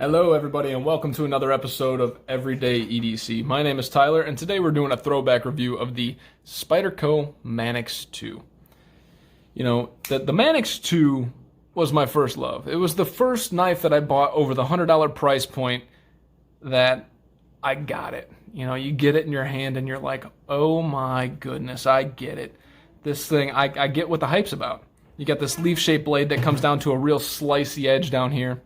Hello everybody and welcome to another episode of Everyday EDC. My name is Tyler and today we're doing a throwback review of the Spyderco Manix 2. You know, the Manix 2 was my first love. It was the first knife that I bought over the $100 price point that I got it. You know, you get it in your hand and you're like, oh my goodness, I get it. This thing, I get what the hype's about. You got this leaf-shaped blade that comes down to a real slicey edge down here.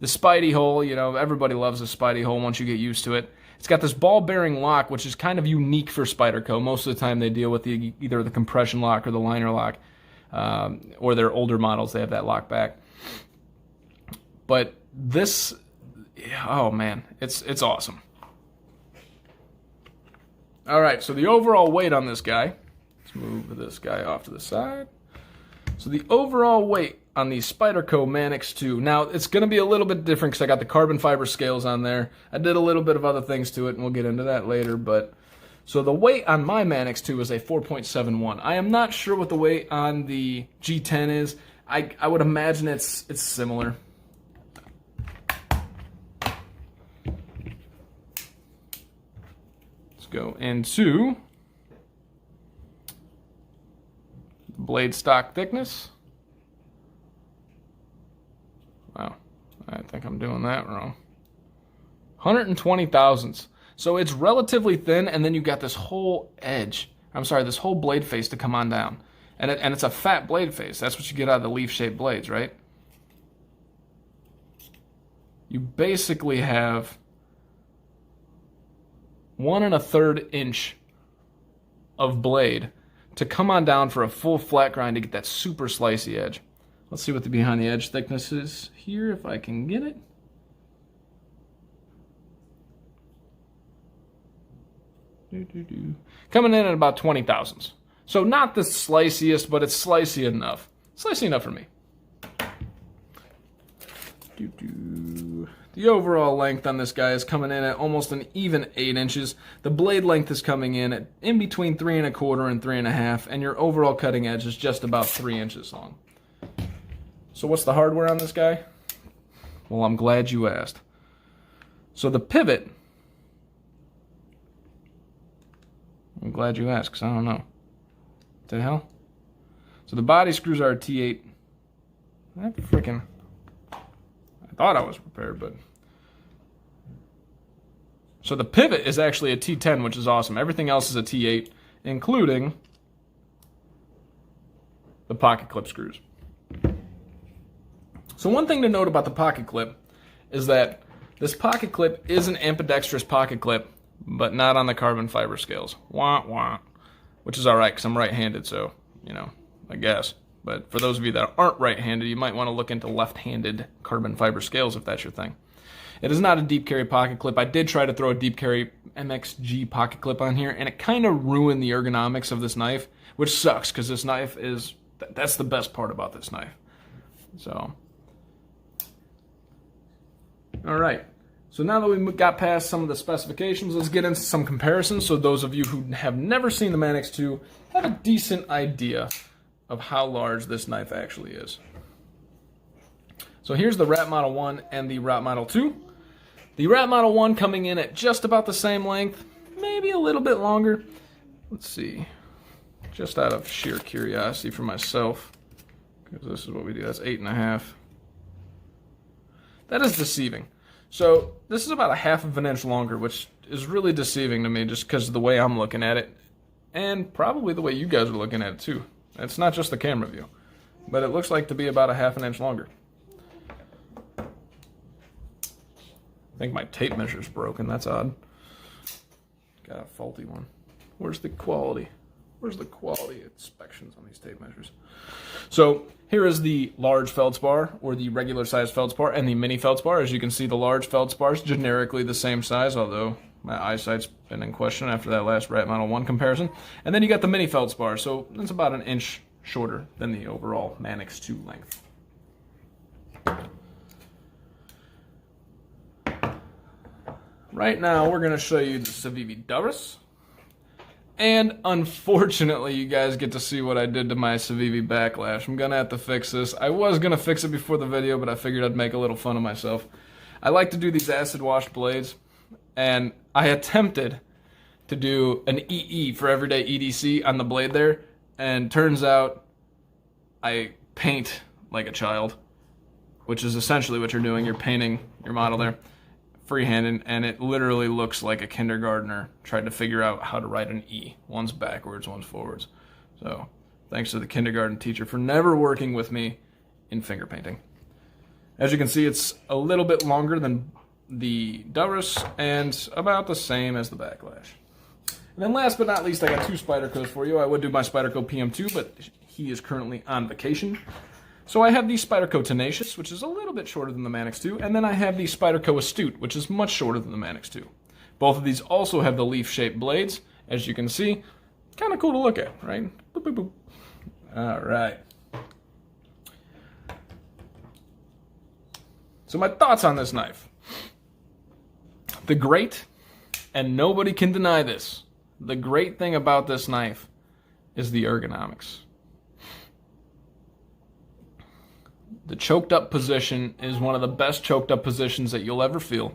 The Spidey hole, you know, everybody loves the Spidey hole once you get used to it. It's got this ball-bearing lock, which is kind of unique for Spyderco. Most of the time they deal with either the compression lock or the liner lock, or their older models, they have that lock back. But this, oh man, it's awesome. All right, so the overall weight on this guy, let's move this guy off to the side. So the overall weight on the Spyderco Manix 2. Now, it's going to be a little bit different because I got the carbon fiber scales on there. I did a little bit of other things to it, and we'll get into that later. But so the weight on my Manix 2 is a 4.71. I am not sure what the weight on the G10 is. I would imagine it's similar. Let's go into blade stock thickness. Wow, I think I'm doing that wrong. 120 thousandths. So it's relatively thin, and then you got this whole edge. I'm sorry, this whole blade face to come on down. And it's a fat blade face. That's what you get out of the leaf-shaped blades, right? You basically have 1 1/3 inch of blade to come on down for a full flat grind to get that super slicey edge. Let's see what the behind the edge thickness is here, if I can get it. Coming in at about 20 thousandths. So not the sliceyest, but it's slicey enough. Slicey enough for me. The overall length on this guy is coming in at almost an even 8 inches. The blade length is coming in at in between 3 1/4 and 3 1/2, and your overall cutting edge is just about 3 inches long. So what's the hardware on this guy? Well, I'm glad you asked. So the pivot, I'm glad you asked, because I don't know. What the hell? So the body screws are a T8. That freaking, I thought I was prepared, but. So the pivot is actually a T10, which is awesome. Everything else is a T8, including the pocket clip screws. So one thing to note about the pocket clip is that this pocket clip is an ambidextrous pocket clip, but not on the carbon fiber scales. Wah, wah. Which is alright, because I'm right-handed, so, you know, I guess. But for those of you that aren't right-handed, you might want to look into left-handed carbon fiber scales if that's your thing. It is not a deep carry pocket clip. I did try to throw a deep carry MXG pocket clip on here, and it kind of ruined the ergonomics of this knife, which sucks, because this knife is, that's the best part about this knife. So, alright, so now that we got past some of the specifications, let's get into some comparisons so those of you who have never seen the Manix 2 have a decent idea of how large this knife actually is. So here's the Rat Model 1 and the Rat Model 2. The Rat Model 1 coming in at just about the same length, maybe a little bit longer. Let's see, just out of sheer curiosity for myself, because this is what we do, that's 8 1/2. That is deceiving. So this is about a 1/2 inch longer, which is really deceiving to me just because of the way I'm looking at it, and probably the way you guys are looking at it too. It's not just the camera view, but it looks like to be about a 1/2 inch longer. I think my tape measure's broken, that's odd. Got a faulty one. Where's the quality? Where's the quality inspections on these tape measures? So here is the large feldspar, or the regular size feldspar, and the mini feldspar. As you can see, the large feldspar is generically the same size, although my eyesight's been in question after that last Rat Model 1 comparison. And then you got the mini feldspar, so it's about an inch shorter than the overall Manix 2 length. Right now, we're going to show you the Civivi Durus. And unfortunately, you guys get to see what I did to my Civivi backlash. I'm going to have to fix this. I was going to fix it before the video, but I figured I'd make a little fun of myself. I like to do these acid washed blades, and I attempted to do an EE for everyday EDC on the blade there, and turns out I paint like a child, which is essentially what you're doing. You're painting your model there freehand, and it literally looks like a kindergartner tried to figure out how to write an E. One's backwards, one's forwards. So thanks to the kindergarten teacher for never working with me in finger painting. As you can see, it's a little bit longer than the Durus and about the same as the backlash. And then last but not least, I got two Spydercos for you. I would do my Spyderco PM2, but he is currently on vacation. So I have the Spyderco Tenacious, which is a little bit shorter than the Manix 2, and then I have the Spyderco Astute, which is much shorter than the Manix 2. Both of these also have the leaf-shaped blades, as you can see. Kind of cool to look at, right? Boop, boop, boop. All right. So my thoughts on this knife. The great, and nobody can deny this, the great thing about this knife is the ergonomics. The choked up position is one of the best choked up positions that you'll ever feel,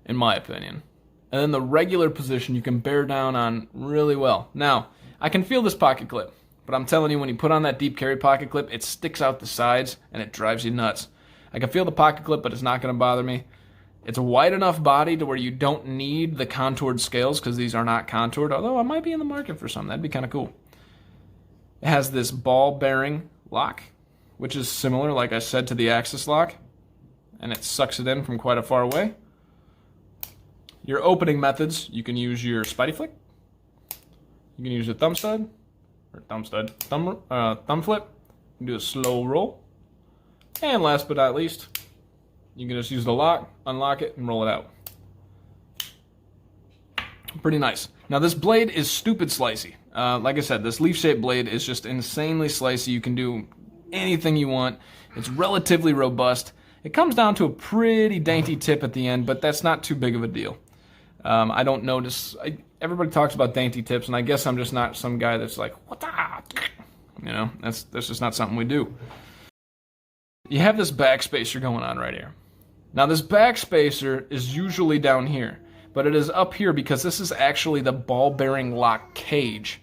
in my opinion. And then the regular position you can bear down on really well. Now, I can feel this pocket clip, but I'm telling you, when you put on that deep carry pocket clip, it sticks out the sides and it drives you nuts. I can feel the pocket clip, but it's not going to bother me. It's a wide enough body to where you don't need the contoured scales, because these are not contoured, although I might be in the market for some. That'd be kind of cool. It has this ball bearing lock, which is similar, like I said, to the Axis lock, and it sucks it in from quite a far away. Your opening methods, you can use your Spidey flick, you can use your thumb stud, or thumb flip, you can do a slow roll, and last but not least, you can just use the lock, unlock it, and roll it out. Pretty nice. Now this blade is stupid slicey. Like I said, this leaf-shaped blade is just insanely slicey. You can do anything you want. It's relatively robust. It comes down to a pretty dainty tip at the end, but that's not too big of a deal. I don't notice. Everybody talks about dainty tips, and I guess I'm just not some guy that's like, what the? You know, that's just not something we do. You have this back spacer going on right here. Now this back spacer is usually down here, but it is up here because this is actually the ball bearing lock cage.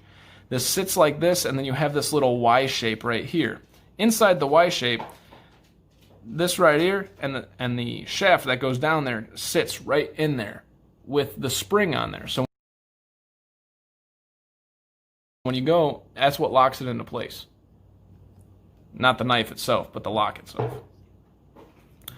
This sits like this, and then you have this little Y shape right here. Inside the Y shape, this right here and the shaft that goes down there sits right in there with the spring on there. So when you go, that's what locks it into place. Not the knife itself, but the lock itself.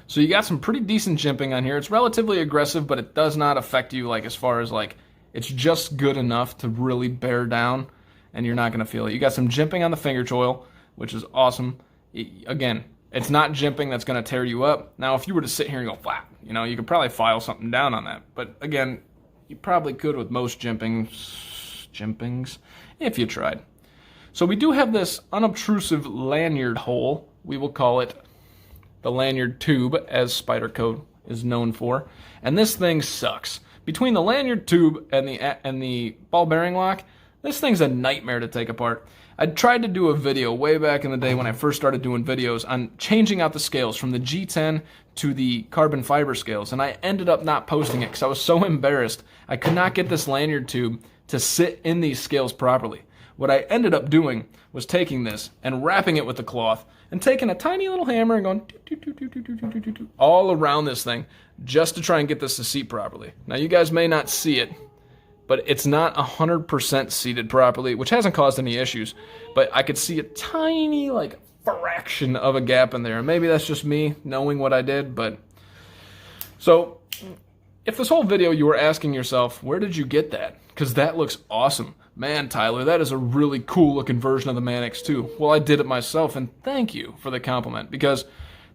So you got some pretty decent jimping on here. It's relatively aggressive, but it does not affect you, like, as far as, like, it's just good enough to really bear down, and you're not going to feel it. You got some jimping on the finger choil, which is awesome. Again, it's not jimping that's going to tear you up. Now, if you were to sit here and go flat, you know, you could probably file something down on that. But again, you probably could with most jimpings, if you tried. So we do have this unobtrusive lanyard hole. We will call it the lanyard tube, as Spyderco is known for. And this thing sucks. Between the lanyard tube and the ball bearing lock, this thing's a nightmare to take apart. I tried to do a video way back in the day when I first started doing videos on changing out the scales from the G10 to the carbon fiber scales, and I ended up not posting it because I was so embarrassed. I could not get this lanyard tube to sit in these scales properly. What I ended up doing was taking this and wrapping it with the cloth and taking a tiny little hammer and going all around this thing just to try and get this to seat properly. Now you guys may not see it, but it's not 100% seated properly, which hasn't caused any issues, but I could see a tiny, like, fraction of a gap in there. And maybe that's just me knowing what I did, but... So, if this whole video you were asking yourself, where did you get that? Because that looks awesome. Man, Tyler, that is a really cool looking version of the Manix 2. Well, I did it myself, and thank you for the compliment, because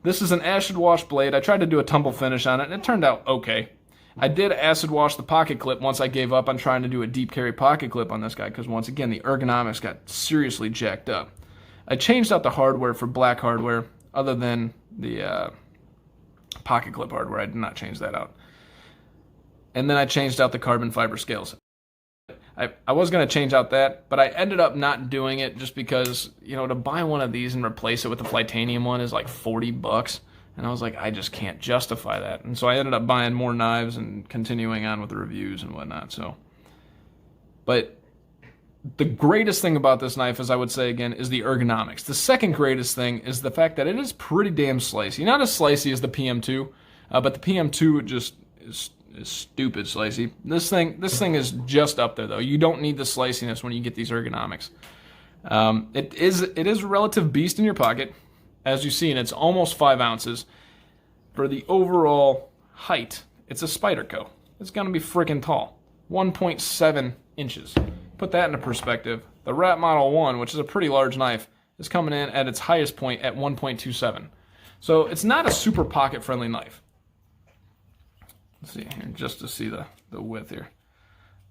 this is an acid wash blade. I tried to do a tumble finish on it, and it turned out okay. I did acid wash the pocket clip once I gave up on trying to do a deep carry pocket clip on this guy, because once again, the ergonomics got seriously jacked up. I changed out the hardware for black hardware, other than the pocket clip hardware. I did not change that out. And then I changed out the carbon fiber scales. I was going to change out that, but I ended up not doing it just because, you know, to buy one of these and replace it with the Flytanium one is like $40. And I was like, I just can't justify that. And so I ended up buying more knives and continuing on with the reviews and whatnot. So, but the greatest thing about this knife, as I would say again, is the ergonomics. The second greatest thing is the fact that it is pretty damn slicey. Not as slicey as the PM2, but the PM2 just is stupid slicey. This thing is just up there though. You don't need the sliciness when you get these ergonomics. It is a relative beast in your pocket. As you see, and it's almost 5 ounces. For the overall height, it's a Spyderco. It's gonna be freaking tall, 1.7 inches. Put that into perspective. The Rat Model 1, which is a pretty large knife, is coming in at its highest point at 1.27. So it's not a super pocket-friendly knife. Let's see here, just to see the width here.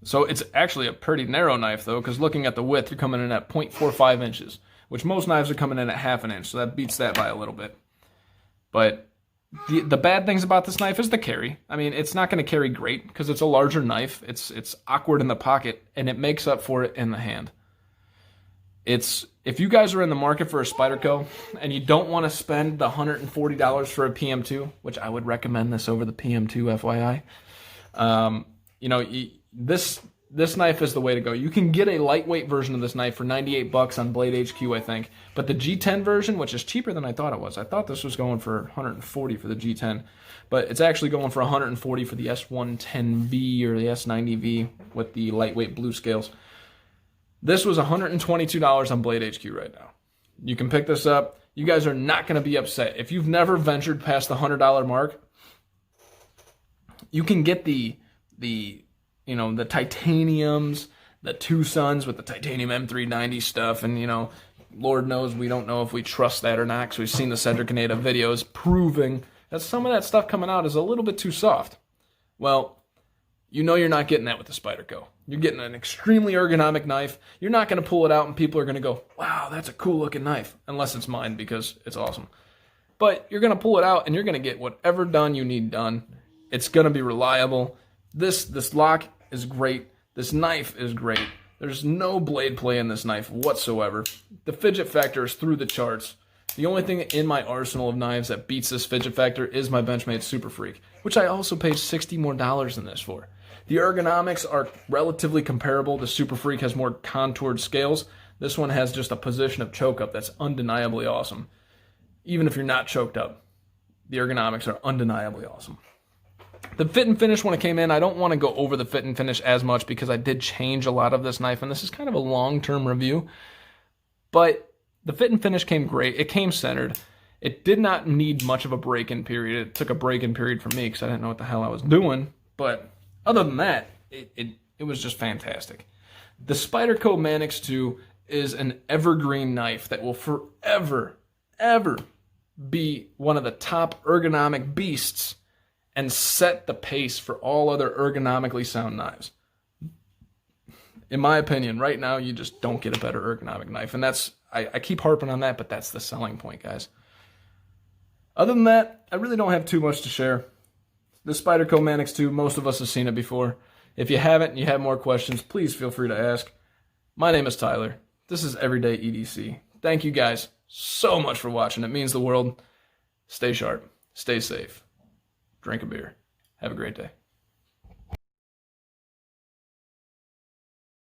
So it's actually a pretty narrow knife, though, because looking at the width, you're coming in at 0.45 inches, which most knives are coming in at half an inch, so that beats that by a little bit. But the bad things about this knife is the carry. I mean, it's not going to carry great because it's a larger knife. It's awkward in the pocket, and it makes up for it in the hand. If you guys are in the market for a Spyderco and you don't want to spend the $140 for a PM2, which I would recommend this over the PM2, FYI, this knife is the way to go. You can get a lightweight version of this knife for $98 on Blade HQ, I think. But the G10 version, which is cheaper than I thought it was. I thought this was going for $140 for the G10. But it's actually going for $140 for the S110V or the S90V with the lightweight blue scales. This was $122 on Blade HQ right now. You can pick this up. You guys are not going to be upset. If you've never ventured past the $100 mark, you can get the titaniums, the Tucsons with the titanium M390 stuff, and, Lord knows we don't know if we trust that or not, because we've seen the Cedric Caneda videos proving that some of that stuff coming out is a little bit too soft. Well, you're not getting that with the Spyderco. You're getting an extremely ergonomic knife. You're not going to pull it out and people are going to go, wow, that's a cool looking knife, unless it's mine because it's awesome. But you're going to pull it out and you're going to get whatever done you need done. It's going to be reliable. This lock is great. This knife is great. There's no blade play in this knife whatsoever. The fidget factor is through the charts. The only thing in my arsenal of knives that beats this fidget factor is my Benchmade Super Freak, which I also paid $60 more than this for. The ergonomics are relatively comparable. The Super Freak has more contoured scales. This one has just a position of choke up that's undeniably awesome. Even if you're not choked up, the ergonomics are undeniably awesome. The fit and finish when it came in, I don't want to go over the fit and finish as much because I did change a lot of this knife, and this is kind of a long-term review. But the fit and finish came great. It came centered. It did not need much of a break-in period. It took a break-in period for me because I didn't know what the hell I was doing. But other than that, it was just fantastic. The Spyderco Manix 2 is an evergreen knife that will forever, ever be one of the top ergonomic beasts and set the pace for all other ergonomically sound knives. In my opinion, right now, you just don't get a better ergonomic knife. And I keep harping on that, but that's the selling point, guys. Other than that, I really don't have too much to share. The Spyderco Manix 2, most of us have seen it before. If you haven't and you have more questions, please feel free to ask. My name is Tyler. This is Everyday EDC. Thank you guys so much for watching. It means the world. Stay sharp. Stay safe. Drink a beer. Have a great day.